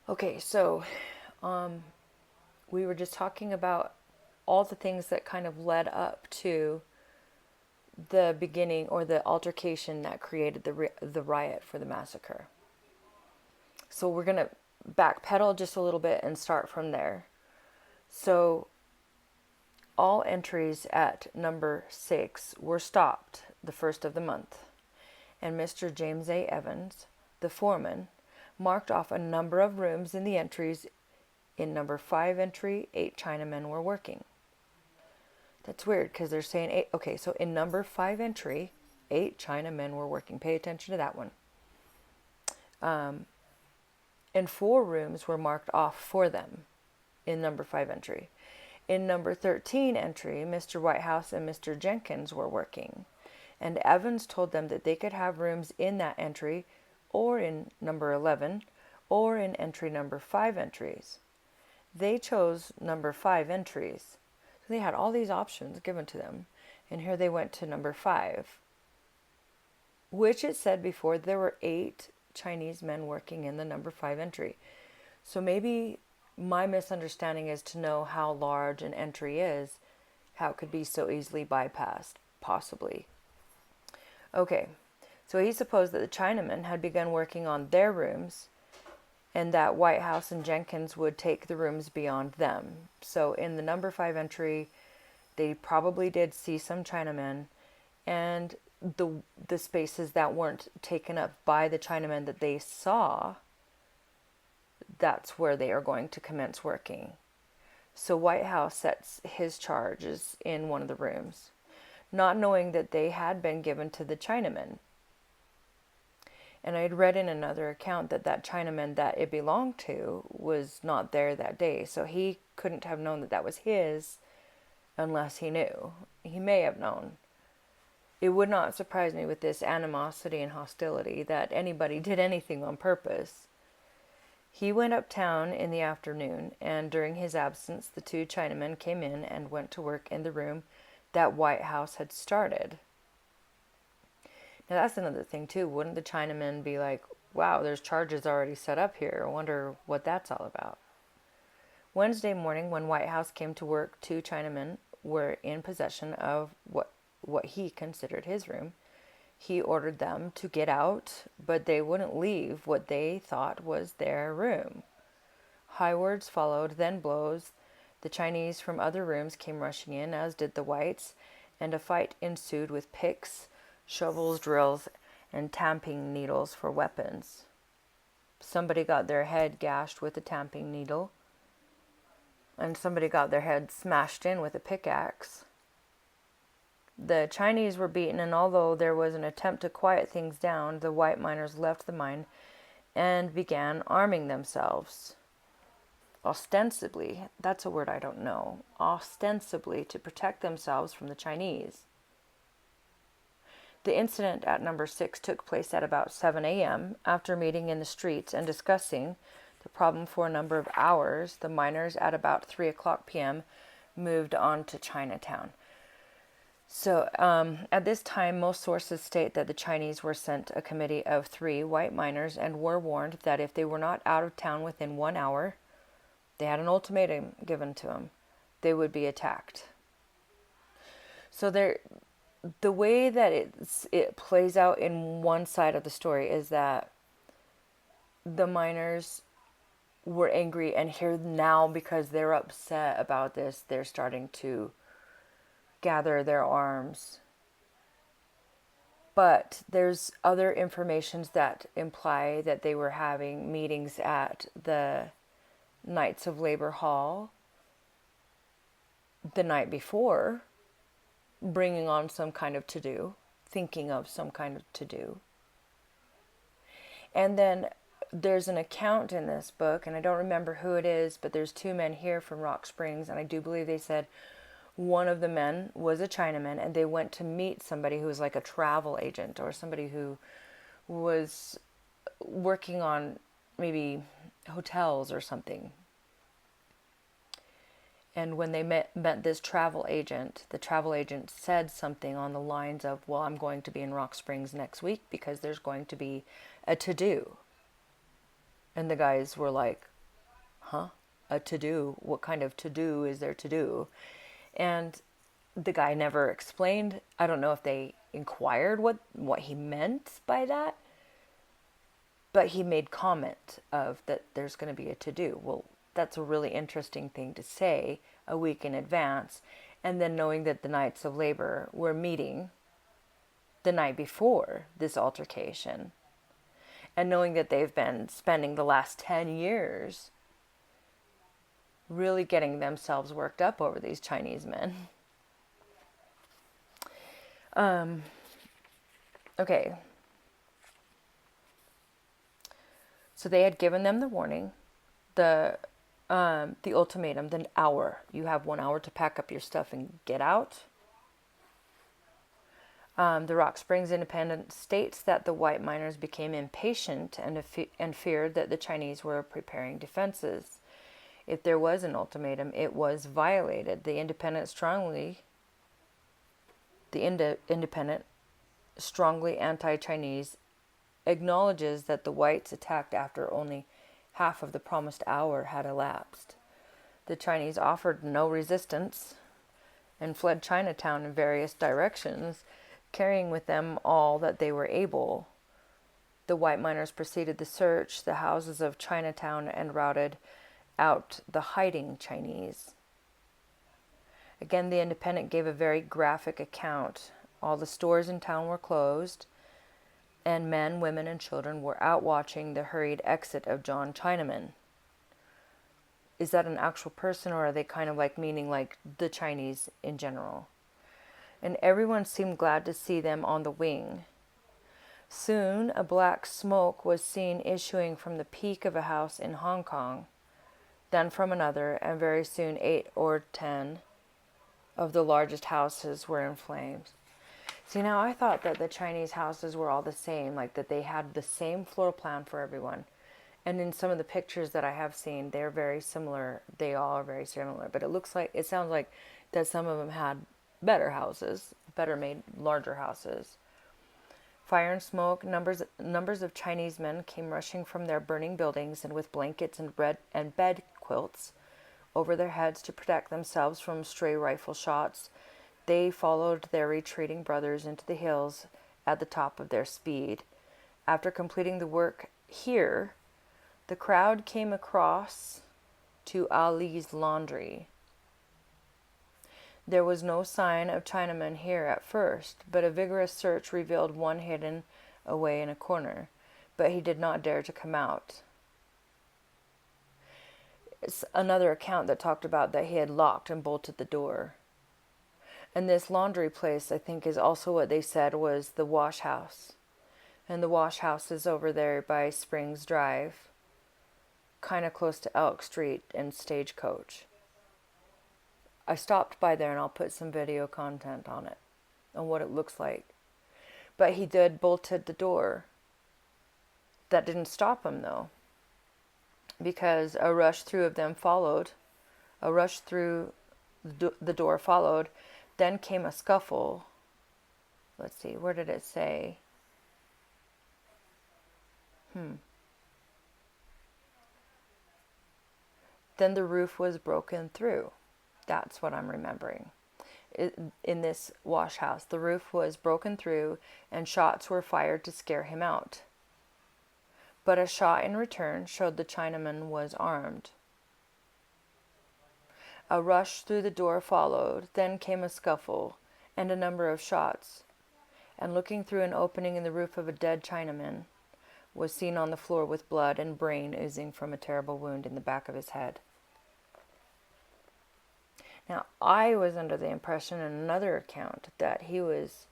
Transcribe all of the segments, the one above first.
Okay, so we were just talking about all the things that kind of led up to the beginning or the altercation that created the riot for the massacre. So we're going to backpedal just a little bit and start from there. So all entries at number 6 were stopped the first of the month, and Mr. James A. Evans, the foreman, marked off a number of rooms in the entries. In number 5 entry, 8 Chinamen were working. That's weird because they're saying 8. Okay, so in number 5 entry, 8 Chinamen were working. Pay attention to that one. And 4 rooms were marked off for them in number 5 entry. In number 13 entry, Mr. Whitehouse and Mr. Jenkins were working, and Evans told them that they could have rooms in that entry or in number 11 or in entry number 5 entries. They chose number 5 entries. So they had all these options given to them, and here they went to number 5, which it said before there were 8 Chinese men working in the number 5 entry. So maybe my misunderstanding is to know how large an entry is, how it could be so easily bypassed, possibly. Okay, so he supposed that the Chinamen had begun working on their rooms and that Whitehouse and Jenkins would take the rooms beyond them. So in the number 5 entry, they probably did see some Chinamen, and the spaces that weren't taken up by the Chinamen that they saw, that's where they are going to commence working. So Whitehouse sets his charges in one of the rooms, not knowing that they had been given to the Chinamen. And I had read in another account that that Chinaman that it belonged to was not there that day, so he couldn't have known that that was his unless he knew. He may have known. It would not surprise me with this animosity and hostility that anybody did anything on purpose. He went uptown in the afternoon, and during his absence, the 2 Chinamen came in and went to work in the room that Whitehouse had started. Now that's another thing too. Wouldn't the Chinamen be like, wow, there's charges already set up here. I wonder what that's all about. Wednesday morning, when Whitehouse came to work, 2 Chinamen were in possession of what he considered his room. He ordered them to get out, but they wouldn't leave what they thought was their room. High words followed, then blows. The Chinese from other rooms came rushing in, as did the whites, and a fight ensued with picks, shovels, drills, and tamping needles for weapons. Somebody got their head gashed with a tamping needle, and somebody got their head smashed in with a pickaxe. The Chinese were beaten, and although there was an attempt to quiet things down, the white miners left the mine and began arming themselves. Ostensibly, that's a word I don't know, ostensibly to protect themselves from the Chinese. The incident at number 6 took place at about 7 a.m. After meeting in the streets and discussing the problem for a number of hours, the miners at about 3 o'clock p.m. moved on to Chinatown. So at this time, most sources state that the Chinese were sent a committee of 3 white miners and were warned that if they were not out of town within 1 hour, they had an ultimatum given to them, they would be attacked. So the way that it plays out in one side of the story is that the miners were angry, and here now, because they're upset about this, they're starting to gather their arms. But there's other informations that imply that they were having meetings at the Knights of Labor Hall the night before, bringing on some kind of to-do, thinking of some kind of to-do. And then there's an account in this book, and I don't remember who it is, but there's 2 men here from Rock Springs, and I do believe they said one of the men was a Chinaman, and they went to meet somebody who was like a travel agent or somebody who was working on maybe hotels or something. And when they met this travel agent, the travel agent said something on the lines of, well, I'm going to be in Rock Springs next week because there's going to be a to-do. And the guys were like, A to-do? What kind of to-do is there to do? And the guy never explained. I don't know if they inquired what he meant by that, but he made comment of that there's going to be a to-do. Well, that's a really interesting thing to say a week in advance, and then knowing that the Knights of Labor were meeting the night before this altercation, and knowing that they've been spending the last 10 years really getting themselves worked up over these Chinese men. Okay. So they had given them the warning, the ultimatum, the hour. You have 1 hour to pack up your stuff and get out. The Rock Springs Independent states that the white miners became impatient and feared that the Chinese were preparing defenses. If there was an ultimatum, it was violated. The independent, strongly anti-Chinese, acknowledges that the whites attacked after only half of the promised hour had elapsed. The Chinese offered no resistance and fled Chinatown in various directions, carrying with them all that they were able. The white miners proceeded to search the houses of Chinatown and routed out the hiding Chinese. Again, the Independent gave a very graphic account. All the stores in town were closed, and men, women, and children were out watching the hurried exit of John Chinaman. Is that an actual person, or are they kind of like meaning like the Chinese in general? And everyone seemed glad to see them on the wing. Soon a black smoke was seen issuing from the peak of a house in Hong Kong, then from another, and very soon 8 or 10 of the largest houses were in flames. See, now I thought that the Chinese houses were all the same, like that they had the same floor plan for everyone. And in some of the pictures that I have seen, they're very similar. They all are very similar. But it sounds like that some of them had better houses, better made, larger houses. Fire and smoke, numbers of Chinese men came rushing from their burning buildings, and with blankets and bed quilts over their heads to protect themselves from stray rifle shots, they followed their retreating brothers into the hills at the top of their speed. After completing the work here, the crowd came across to Ali's laundry. There was no sign of Chinamen here at first, but a vigorous search revealed one hidden away in a corner, but he did not dare to come out. It's another account that talked about that he had locked and bolted the door. And this laundry place, I think, is also what they said was the wash house. And the wash house is over there by Springs Drive, kind of close to Elk Street and Stagecoach. I stopped by there, and I'll put some video content on it, on what it looks like. But he did bolted the door. That didn't stop him, though, because a rush through of them followed. A rush through the door followed. Then came a scuffle. Let's see, where did it say? Then the roof was broken through. That's what I'm remembering. In this wash house, the roof was broken through and shots were fired to scare him out. But a shot in return showed the Chinaman was armed. A rush through the door followed, then came a scuffle, and a number of shots, and looking through an opening in the roof of a dead Chinaman, was seen on the floor with blood and brain oozing from a terrible wound in the back of his head. Now, I was under the impression in another account that he was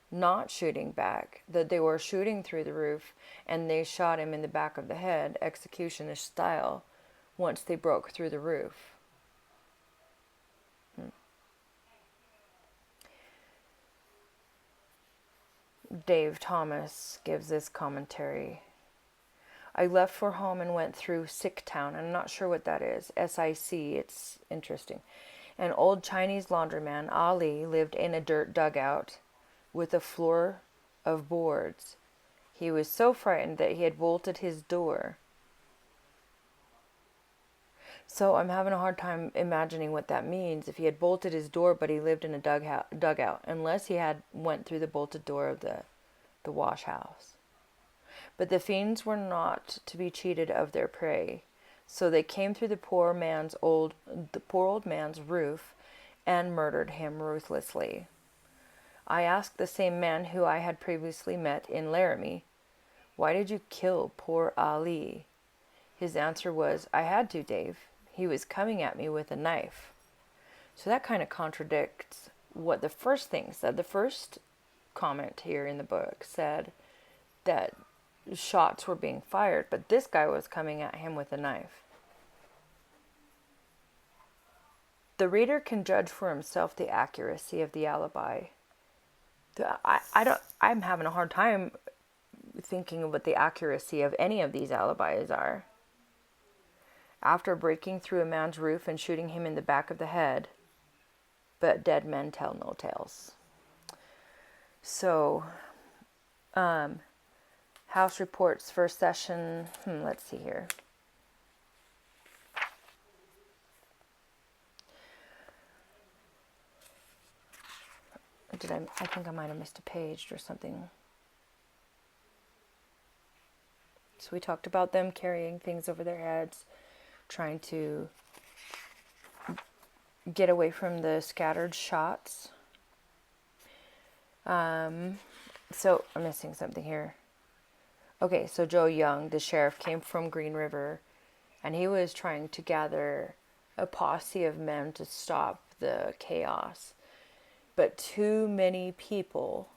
not shooting back, that they were shooting through the roof, and they shot him in the back of the head, executionist style, once they broke through the roof. Dave Thomas gives this commentary. I left for home and went through Sick Town. I'm not sure what that is. S-I-C. It's interesting. An old Chinese laundryman, Ali, lived in a dirt dugout with a floor of boards. He was so frightened that he had bolted his door. So I'm having a hard time imagining what that means. If he had bolted his door, but he lived in a dugout, unless he had went through the bolted door of the wash house. But the fiends were not to be cheated of their prey, so they came through the poor old man's roof, and murdered him ruthlessly. I asked the same man who I had previously met in Laramie, "Why did you kill poor Ali?" His answer was, "I had to, Dave. He was coming at me with a knife." So that kind of contradicts what the first thing said. The first comment here in the book said that shots were being fired, but this guy was coming at him with a knife. The reader can judge for himself the accuracy of the alibi. I'm having a hard time thinking of what the accuracy of any of these alibis are. After breaking through a man's roof and shooting him in the back of the head, but dead men tell no tales. So, House reports first session, let's see here. I think I might have missed a page or something. So we talked about them carrying things over their heads, trying to get away from the scattered shots. So I'm missing something here. Okay, so Joe Young, the sheriff, came from Green River, and he was trying to gather a posse of men to stop the chaos. But too many people,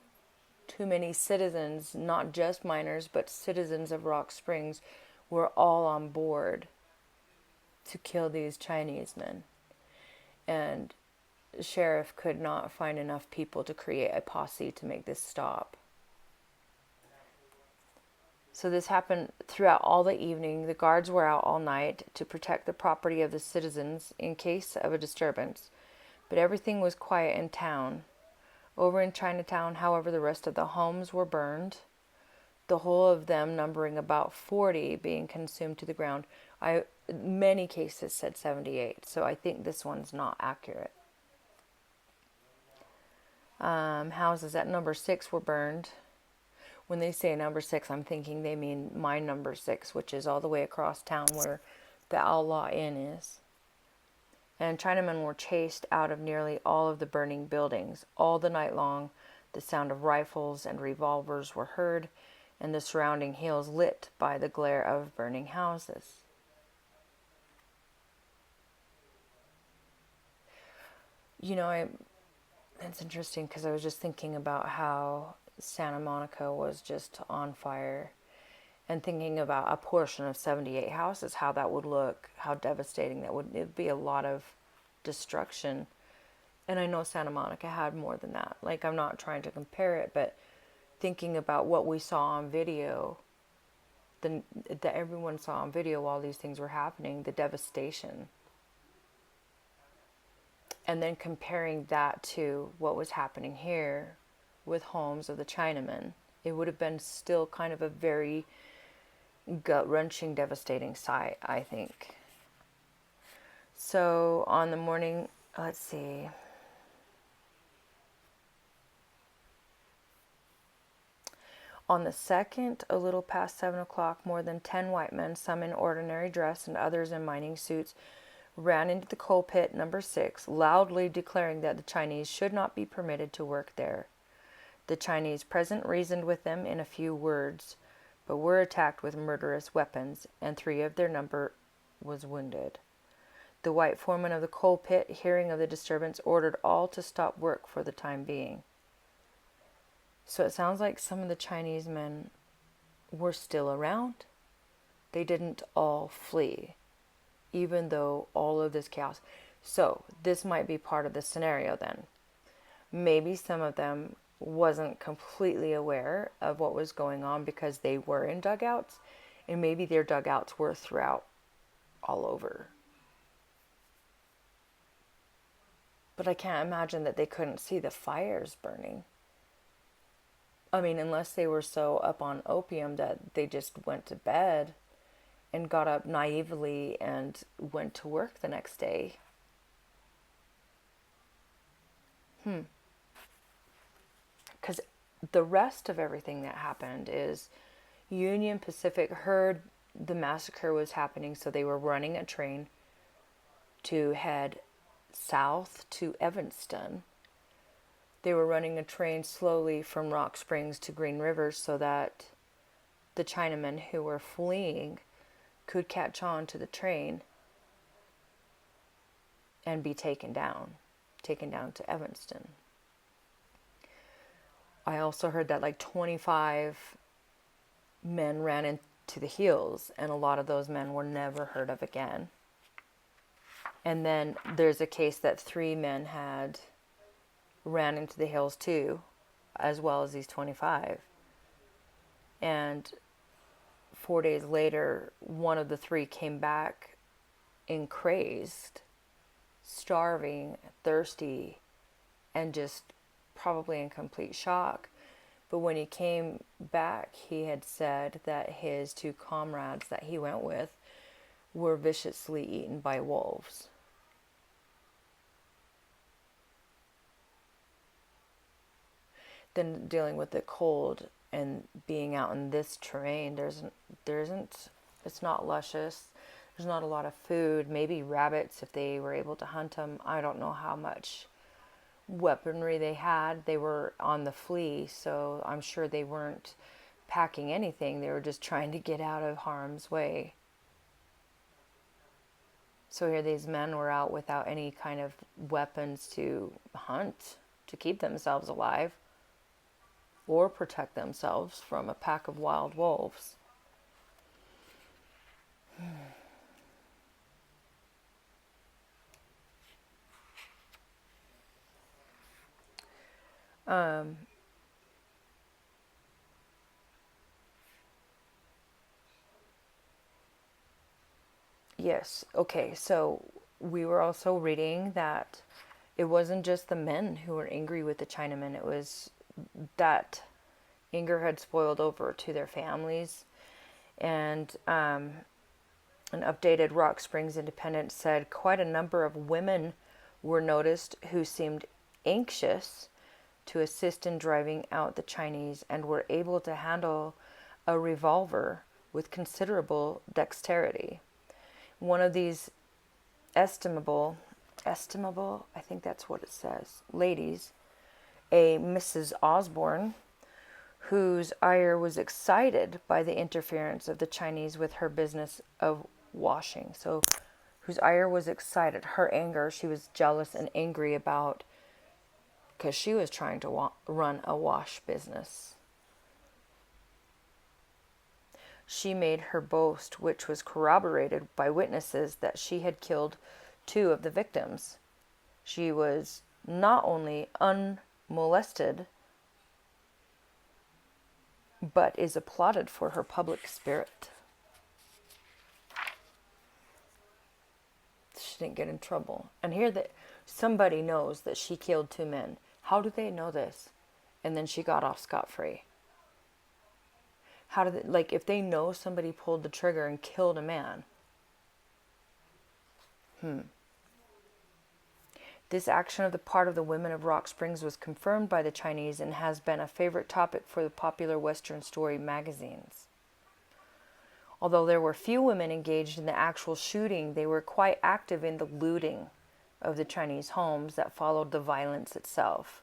too many citizens, not just miners, but citizens of Rock Springs, were all on board to kill these Chinese men. And the sheriff could not find enough people to create a posse to make this stop. So this happened throughout all the evening. The guards were out all night to protect the property of the citizens in case of a disturbance. But everything was quiet in town. Over in Chinatown, however, the rest of the homes were burned, the whole of them numbering about 40 being consumed to the ground. Many cases said 78, so I think this one's not accurate. Houses at number 6 were burned. When they say number 6, I'm thinking they mean my number 6, which is all the way across town where the Outlaw Inn is. And Chinamen were chased out of nearly all of the burning buildings. All the night long, the sound of rifles and revolvers were heard, and the surrounding hills lit by the glare of burning houses. It's interesting because I was just thinking about how Santa Monica was just on fire, and thinking about a portion of 78 houses, how that would look, how devastating that would. It'd be a lot of destruction. And I know Santa Monica had more than that. Like, I'm not trying to compare it, but thinking about what we saw on video, that everyone saw on video while these things were happening, the devastation. And then comparing that to what was happening here with homes of the Chinamen, it would have been still kind of a very gut-wrenching, devastating sight, I think. So on the morning, let's see. On the 2nd, a little past 7 o'clock, more than 10 white men, some in ordinary dress and others in mining suits, ran into the coal pit number 6, loudly declaring that the Chinese should not be permitted to work there. The Chinese present reasoned with them in a few words, but were attacked with murderous weapons, and 3 of their number was wounded. The white foreman of the coal pit, hearing of the disturbance, ordered all to stop work for the time being. So it sounds like some of the Chinese men were still around. They didn't all flee, even though all of this chaos. So this might be part of the scenario then. Maybe some of them wasn't completely aware of what was going on because they were in dugouts, and maybe their dugouts were throughout all over. But I can't imagine that they couldn't see the fires burning. I mean, unless they were so up on opium that they just went to bed and got up naively and went to work the next day. Because the rest of everything that happened is Union Pacific heard the massacre was happening, so they were running a train to head south to Evanston. They were running a train slowly from Rock Springs to Green River so that the Chinamen who were fleeing could catch on to the train and be taken down to Evanston. I also heard that like 25 men ran into the hills, and a lot of those men were never heard of again. And then there's a case that 3 men had ran into the hills too, as well as these 25. And 4 days later, one of the 3 came back in crazed, starving, thirsty, and just probably in complete shock. But when he came back, he had said that his 2 comrades that he went with were viciously eaten by wolves. Then dealing with the cold and being out in this terrain, it's not luscious. There's not a lot of food. Maybe rabbits if they were able to hunt them. I don't know how much weaponry they had. They were on the flee, so I'm sure they weren't packing anything. They were just trying to get out of harm's way. So here these men were out without any kind of weapons to hunt, to keep themselves alive, or protect themselves from a pack of wild wolves. Yes, okay, so we were also reading that it wasn't just the men who were angry with the Chinamen, it was that anger had spoiled over to their families. And an updated Rock Springs Independent said quite a number of women were noticed who seemed anxious to assist in driving out the Chinese and were able to handle a revolver with considerable dexterity. One of these estimable, I think that's what it says, ladies, a Mrs. Osborne, whose ire was excited by the interference of the Chinese with her business of washing. So, whose ire was excited, her anger, she was jealous and angry about, because she was trying to run a wash business. She made her boast, which was corroborated by witnesses, that she had killed 2 of the victims. She was not only unmolested, but is applauded for her public spirit. She didn't get in trouble. And here that somebody knows that she killed 2 men. How do they know this? And then she got off scot-free. How do they, like, if they know somebody pulled the trigger and killed a man? This action of the part of the women of Rock Springs was confirmed by the Chinese and has been a favorite topic for the popular Western story magazines. Although there were few women engaged in the actual shooting, they were quite active in the looting of the Chinese homes that followed the violence itself.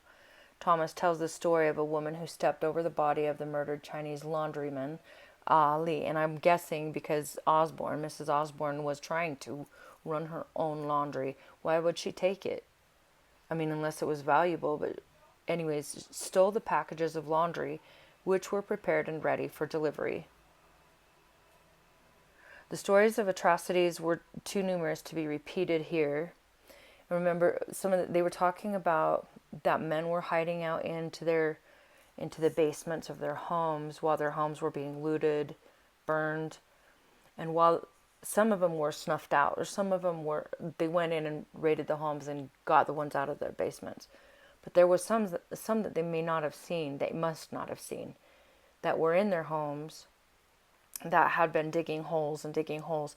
Thomas tells the story of a woman who stepped over the body of the murdered Chinese laundryman, Ali. And I'm guessing because Mrs. Osborne, was trying to run her own laundry. Why would she take it? I mean, unless it was valuable. But anyways, stole the packages of laundry, which were prepared and ready for delivery. The stories of atrocities were too numerous to be repeated here. Remember, they were talking about that men were hiding out into the basements of their homes while their homes were being looted, burned, and while some of them were snuffed out, or some of them they went in and raided the homes and got the ones out of their basements. But there were some that they may not have seen, they must not have seen, that were in their homes that had been digging holes and digging holes.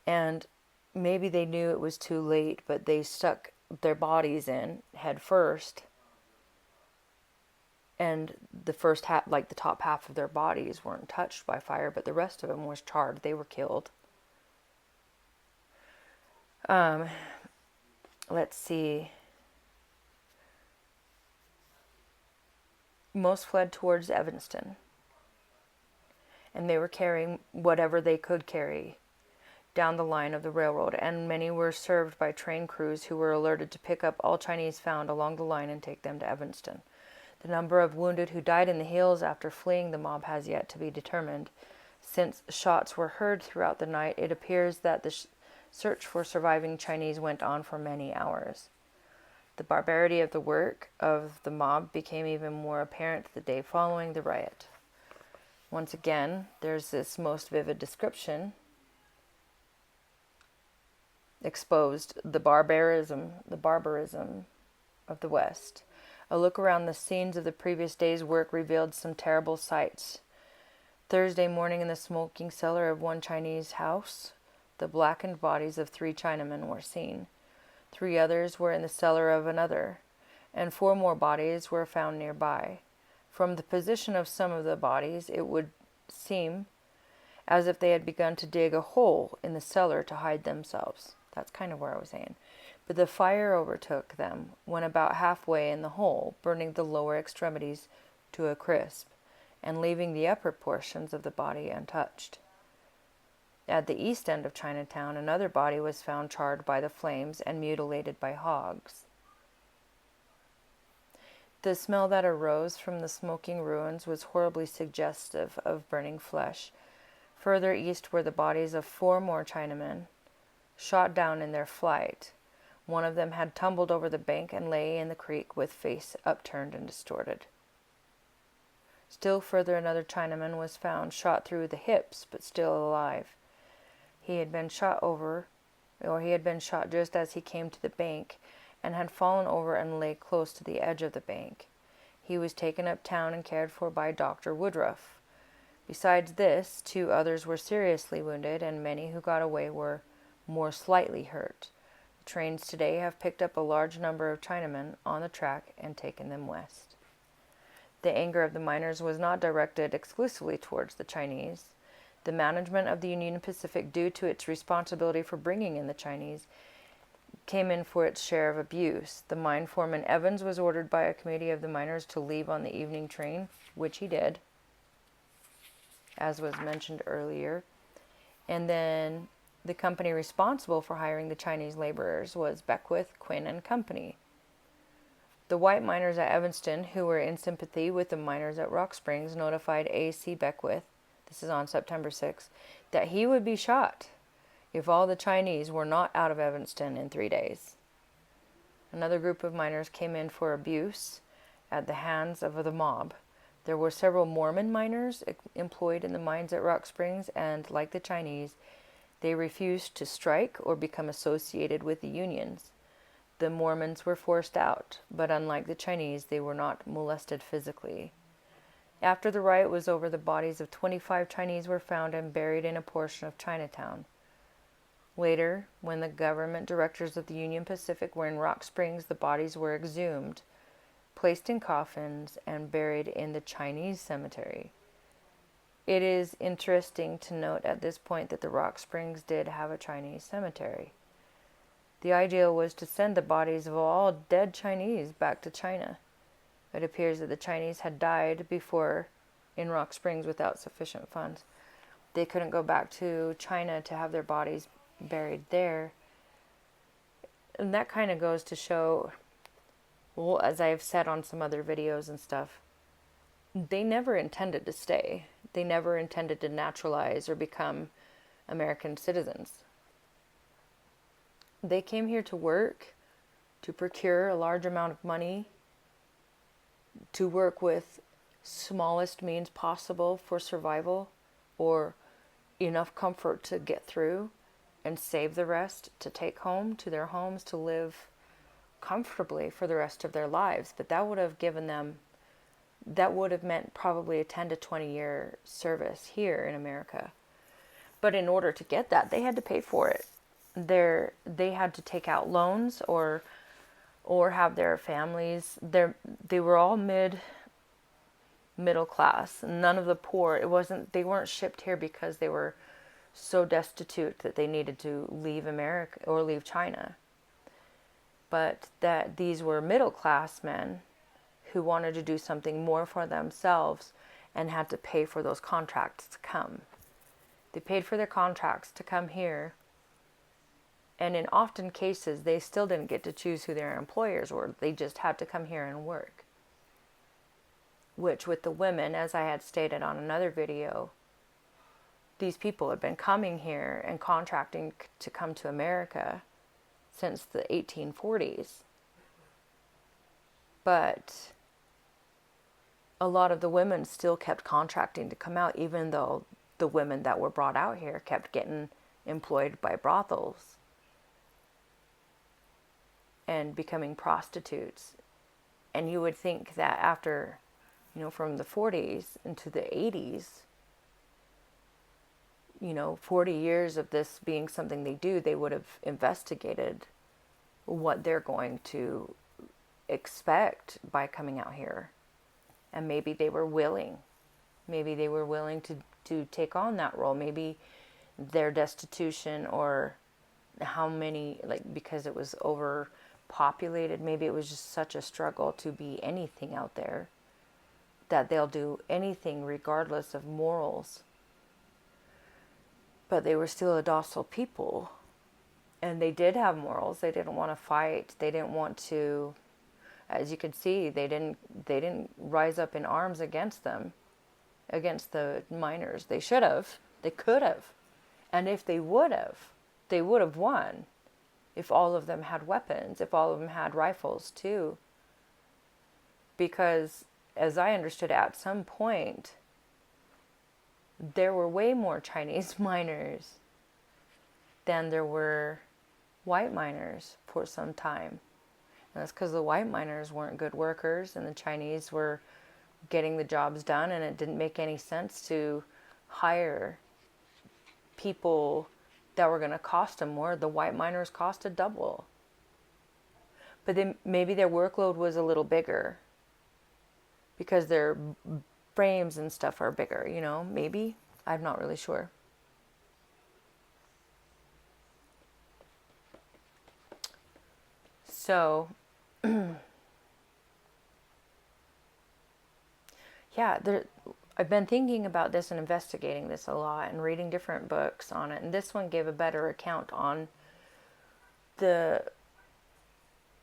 And maybe they knew it was too late, but they stuck their bodies in head first. And the first half, like the top half of their bodies, weren't touched by fire, but the rest of them was charred. They were killed. Let's see. Most fled towards Evanston, and they were carrying whatever they could carry down the line of the railroad, and many were served by train crews who were alerted to pick up all Chinese found along the line and take them to Evanston. The number of wounded who died in the hills after fleeing the mob has yet to be determined. Since shots were heard throughout the night, it appears that the search for surviving Chinese went on for many hours. The barbarity of the work of the mob became even more apparent the day following the riot. Once again, there's this most vivid description exposed the barbarism of the West. A look around the scenes of the previous day's work revealed some terrible sights. Thursday morning, in the smoking cellar of one Chinese house, the blackened bodies of 3 Chinamen were seen. 3 others were in the cellar of another, and 4 more bodies were found nearby. From the position of some of the bodies, it would seem as if they had begun to dig a hole in the cellar to hide themselves. That's kind of where I was saying. But the fire overtook them when about halfway in the hole, burning the lower extremities to a crisp, and leaving the upper portions of the body untouched. At the east end of Chinatown, another body was found charred by the flames and mutilated by hogs. The smell that arose from the smoking ruins was horribly suggestive of burning flesh. Further east were the bodies of 4 more Chinamen, shot down in their flight. One of them had tumbled over the bank and lay in the creek with face upturned and distorted. Still further, another Chinaman was found, shot through the hips, but still alive. He had been shot just as he came to the bank, and had fallen over and lay close to the edge of the bank. He was taken uptown and cared for by Dr. Woodruff. Besides this, 2 others were seriously wounded, and many who got away were more slightly hurt. The trains today have picked up a large number of Chinamen on the track and taken them west. The anger of the miners was not directed exclusively towards the Chinese. The management of the Union Pacific, due to its responsibility for bringing in the Chinese, came in for its share of abuse. The mine foreman Evans was ordered by a committee of the miners to leave on the evening train, which he did, as was mentioned earlier. And then the company responsible for hiring the Chinese laborers was Beckwith, Quinn and Company. The white miners at Evanston, who were in sympathy with the miners at Rock Springs, notified A.C. Beckwith, this is on September 6th, that he would be shot if all the Chinese were not out of Evanston in 3 days. Another group of miners came in for abuse at the hands of the mob. There were several Mormon miners employed in the mines at Rock Springs, and like the Chinese, they refused to strike or become associated with the unions. The Mormons were forced out, but unlike the Chinese, they were not molested physically. After the riot was over, the bodies of 25 Chinese were found and buried in a portion of Chinatown. Later, when the government directors of the Union Pacific were in Rock Springs, the bodies were exhumed, placed in coffins, and buried in the Chinese cemetery. It is interesting to note at this point that the Rock Springs did have a Chinese cemetery. The idea was to send the bodies of all dead Chinese back to China. It appears that the Chinese had died before in Rock Springs without sufficient funds. They couldn't go back to China to have their bodies buried there. And that kind of goes to show, well, as I've said on some other videos and stuff, they never intended to stay. They never intended to naturalize or become American citizens. They came here to work, to procure a large amount of money, to work with smallest means possible for survival, or enough comfort to get through, and save the rest to take home to their homes to live comfortably for the rest of their lives. But that would have given them that would have meant probably a 10 to 20 year service here in America. But in order to get that, they had to pay for it. They had to take out loans or have their families. They were all middle class. None of the poor. They weren't shipped here because they were so destitute that they needed to leave America or leave China. But that these were middle class men who wanted to do something more for themselves and had to pay for those contracts to come. They paid for their contracts to come here. And in often cases, they still didn't get to choose who their employers were. They just had to come here and work. Which with the women, as I had stated on another video, these people have been coming here and contracting to come to America since the 1840s. But a lot of the women still kept contracting to come out, even though the women that were brought out here kept getting employed by brothels and becoming prostitutes. And you would think that after, from the 40s into the 80s, 40 years of this being something they do, they would have investigated what they're going to expect by coming out here. And maybe they were willing. Maybe they were willing to take on that role. Maybe their destitution or how many, because it was overpopulated, maybe it was just such a struggle to be anything out there that they'll do anything regardless of morals. But they were still a docile people. And they did have morals. They didn't want to fight. They didn't want to, as you can see, they didn't rise up in arms against them, against the miners. They should have. They could have. And if they would have won. If all of them had weapons, if all of them had rifles too. Because, as I understood at some point, there were way more Chinese miners than there were white miners for some time. And that's because the white miners weren't good workers and the Chinese were getting the jobs done, and it didn't make any sense to hire people that were going to cost them more. The white miners costed double. But then maybe their workload was a little bigger because their frames and stuff are bigger, maybe. I'm not really sure. So, yeah, I've been thinking about this and investigating this a lot and reading different books on it. And this one gave a better account on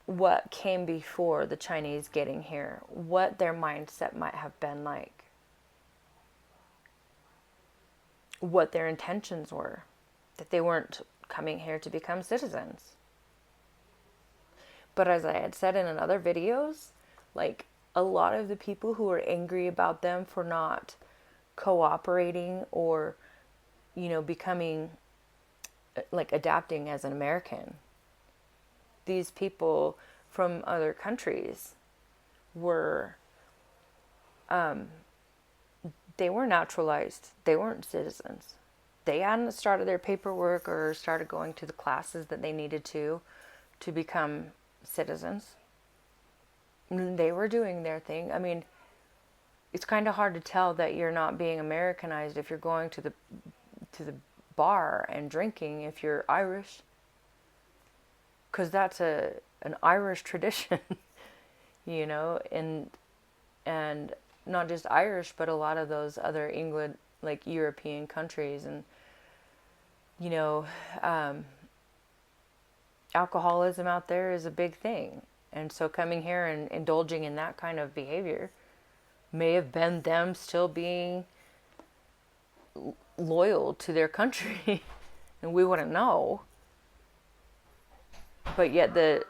what came before the Chinese getting here, what their mindset might have been like, what their intentions were, that they weren't coming here to become citizens. But as I had said in other videos, a lot of the people who were angry about them for not cooperating or, becoming, adapting as an American, these people from other countries were, they were naturalized. They weren't citizens. They hadn't started their paperwork or started going to the classes that they needed to become citizens. They were doing their thing. I mean, it's kind of hard to tell that you're not being Americanized if you're going to the bar and drinking if you're Irish, because that's an Irish tradition, and not just Irish, but a lot of those other England, European countries, and alcoholism out there is a big thing. And so coming here and indulging in that kind of behavior may have been them still being loyal to their country. And we wouldn't know. But yet the